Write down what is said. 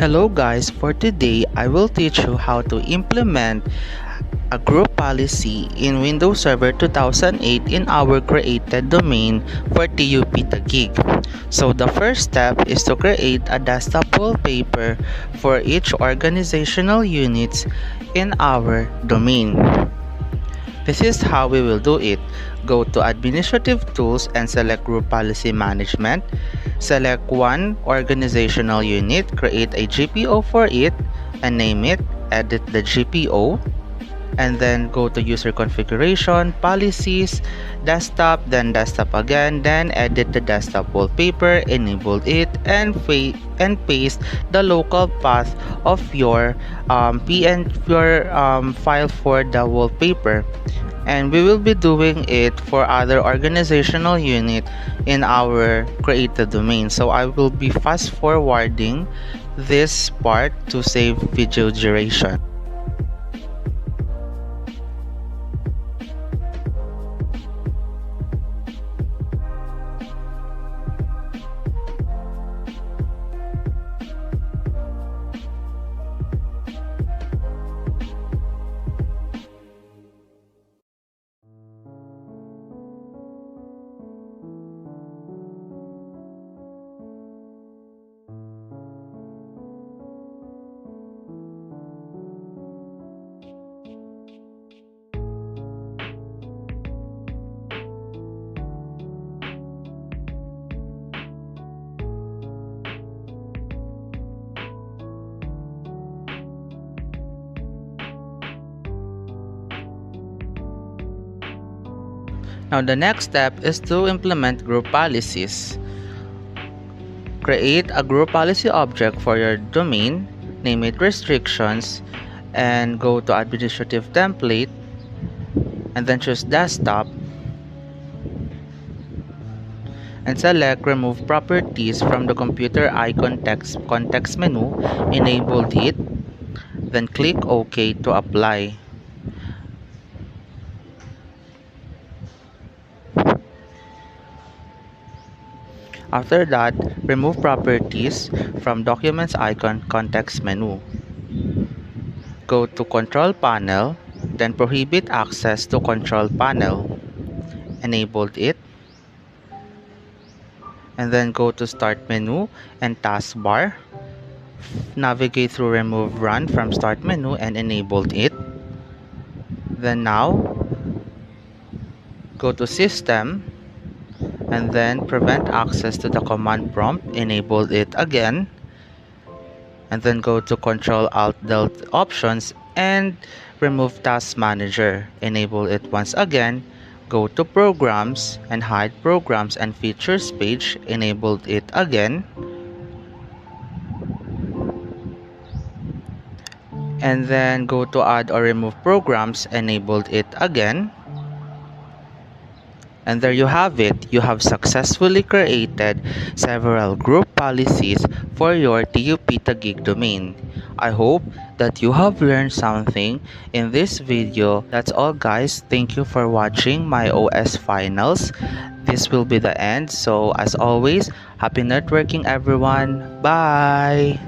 Hello guys, for today I will teach you how to implement a group policy in Windows Server 2008 in our created domain for TUP-Taguig. So the first step is to create a desktop wallpaper for each organizational units in our domain. This is how we will do it. Go to Administrative Tools and select Group Policy Management. Select one organizational unit, create a GPO for it, and name it, edit the GPO, and then go to User Configuration, Policies, Desktop, then Desktop again, then edit the desktop wallpaper, enable it, and paste the local path of your file for the wallpaper. And we will be doing it for other organizational unit in our created domain. So I will be fast forwarding this part to save video duration. Now the next step is to implement group policies. Create a group policy object for your domain, name it restrictions, and go to administrative template, and then choose desktop, and select remove properties from the computer icon context menu, enable it, then click OK to apply. After that, remove properties from Documents icon context menu. Go to Control Panel, then prohibit access to Control Panel. Enable it. And then go to Start menu and Taskbar. Navigate through Remove Run from Start menu and enable it. Then now, go to System, and then prevent access to the command prompt, enable it again, and then go to Control Alt Delete options and remove Task Manager, enable it once again, go to Programs and hide Programs and Features page, enable it again, and then go to Add or Remove Programs, enabled it again. And there you have it. You have successfully created several group policies for your TUP-Taguig domain. I hope that you have learned something in this video. That's all guys. Thank you for watching my OS finals. This will be the end. So as always, happy networking everyone. Bye!